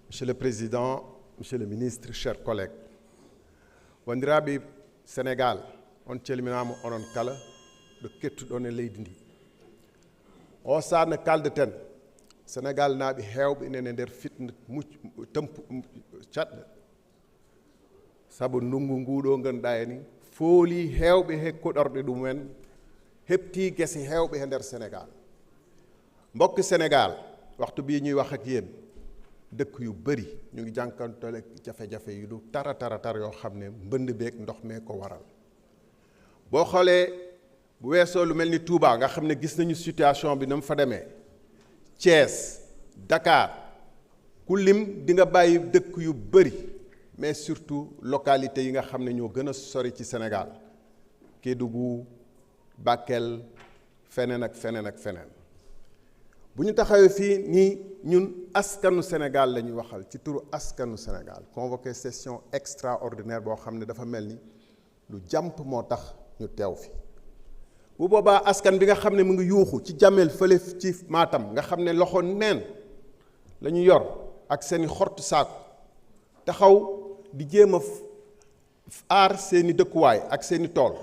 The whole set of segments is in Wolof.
Monsieur le Président, Monsieur le Ministre, chers collègues, wandiraɓe Sénégal, on calminama onon kala ɗo kettuɗon e leydi ndi. O saaha nde kaldeten, Sénégal naaɓe heewɓe inen e nder fitna caɗɗe. Sabu ndungu nguɗo ganduɗa ni fooli heewɓe he koɗorɗe ɗumen, hepti gese heewɓe e nder Sénégal. Mbokk Sénégal, waxtu bii ñuy wax ak yéen dëkk yu bëri ñu ngi jànkantole jafe-jafe yu du tara yoo xam ne mbënd beeg ndox mee ko waral. boo xoolee bu weesoo lu mel ni Touba nga xam ne gis nañu situation bi na mu fa demee, Thiès, Dakar, ku lim di nga bàyyi dëkk yu bëri, mais surtout localité yi nga xam ne ñoo gën a sori ci Sénégal, Kédougou, Bakel, feneen ak feneen ak feneen. bu ñu taxawee fii nii ñun askanu Sénégal la ñuy waxal ci turu askanu Sénégal convoqué session extraordinaire boo xam ne dafa mel ni lu jàmp moo tax ñu teew fi. bu boobaa askan bi nga xam ne mu ngi yuuxu ci jàmmeel fële ci Matam nga xam ne loxo neen la ñu yor ak seeni xortu saaku taxaw di jéem a aar seeni dëkkuwaay ak seeni tool,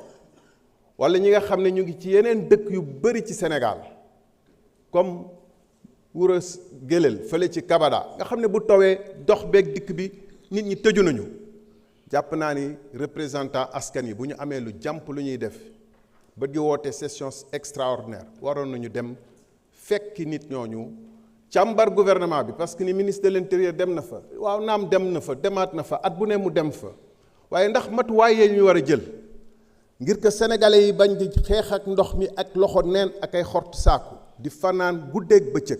wala ñi nga xam ne ñu ngi ci yeneen dëkk yu bari ci Sénégal comme Wuro Gélel fële ci Kabada nga xam ne bu tawee dox beeg dikk bi nit ñi tëju nañu. jàpp naa ni représentant askan yi bu ñu amee lu jàmp lu ñuy def ba di woote session extraordinaire waroon nañu dem fekki nit ñooñu càmbar gouvernement bi, parce que ni ministre de l'intérieur dem na fa, waaw naam dem na fa, demaat na fa, at bu ne mu dem fa, waaye ndax matuwaay yee ñu war a jël ngir que sénégalais yi bañ di xeex ak ndox mi ak loxo neen ak ay xortu saaku di fanaan guddeeg bëccëg.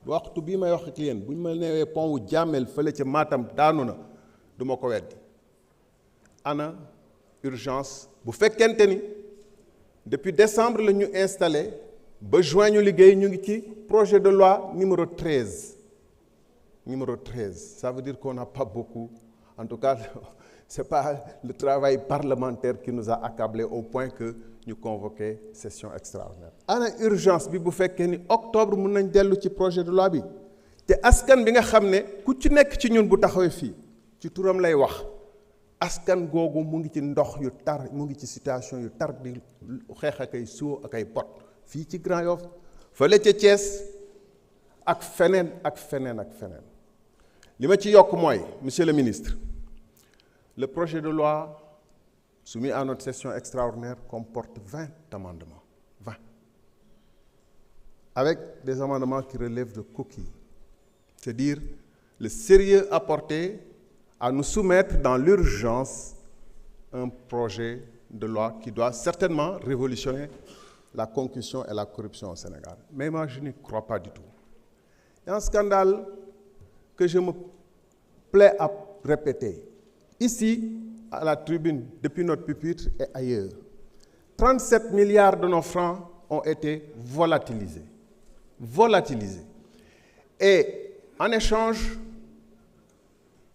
waxtu bii may wax ak yéen bu ñu ma newee pont wu Jàmmel fële ca Matam daanu na du ma ko weddi. ana urgence bu fekkente ni depuis décembre la ñu installé ba juin ñu liggéey ñu ngi ci projet de loi numéro 13. Ça veut dire qu'on n'a pas beaucoup, en tout cas c'est pas le travail parlementaire qui nous a accablés au point que ñu convoqué session extraordinaire. ana urgence bi bu fekkee ni octobre mun nañ dellu ci projet de loi bi te askan bi nga xam ne ku ci nekk ci ñun bu taxawee fii ci turam lay wax. askan googu mu ngi ci ndox yu tar, mu ngi ci situation yu tar di xeex ak ay soo ak ay pot fii ci Grand Yoff fële ca Thiès ak feneen ak feneen ak feneen. li ma ci yokk mooy monsieur le ministre, le projet de loi soumis à notre session extraordinaire comporte 20 amendements, 20, avec des amendements qui relèvent de coquilles, c'est-à-dire le sérieux apporté à nous soumettre dans l'urgence un projet de loi qui doit certainement révolutionner la concussion et la corruption au Sénégal. Mais moi, je n'y crois pas du tout. Il y a un scandale que je me plais à répéter, ici, à la tribune, depuis notre pupitre et ailleurs. 37 milliards de nos francs ont été volatilisés. Et en échange,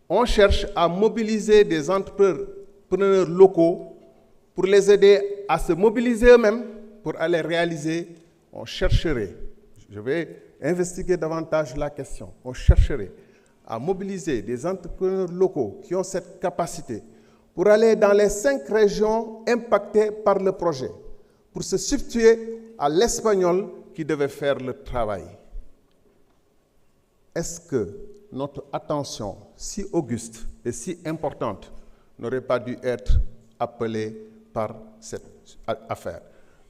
on cherche à mobiliser des entrepreneurs locaux pour les aider à se mobiliser eux-mêmes pour aller réaliser. On chercherait, je vais investiguer davantage la question, on chercherait à mobiliser des entrepreneurs locaux qui ont cette capacité pour aller dans les 5 régions impactées par le projet, pour se substituer à l'Espagnol qui devait faire le travail. Est-ce que notre attention si auguste et si importante n'aurait pas dû être appelée par cette affaire?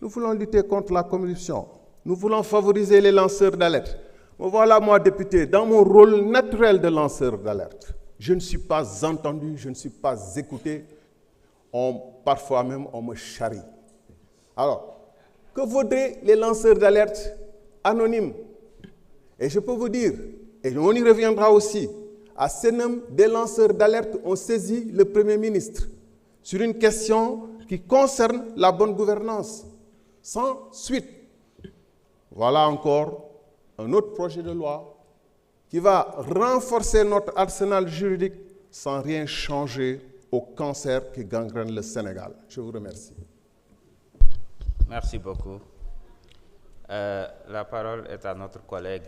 Nous voulons lutter contre la corruption. Nous voulons favoriser les lanceurs d'alerte. Me voilà, moi, député, dans mon rôle naturel de lanceur d'alerte. Je ne suis pas entendu, je ne suis pas écouté. Parfois même, on me charrie. Alors, que vaudraient les lanceurs d'alerte anonymes? Et je peux vous dire, et on y reviendra aussi, à Sénum, des lanceurs d'alerte ont saisi le Premier ministre sur une question qui concerne la bonne gouvernance, sans suite. Voilà encore un autre projet de loi qui va renforcer notre arsenal juridique sans rien changer au cancer qui gangrène le Sénégal. Je vous remercie. Merci beaucoup. La parole est à notre collègue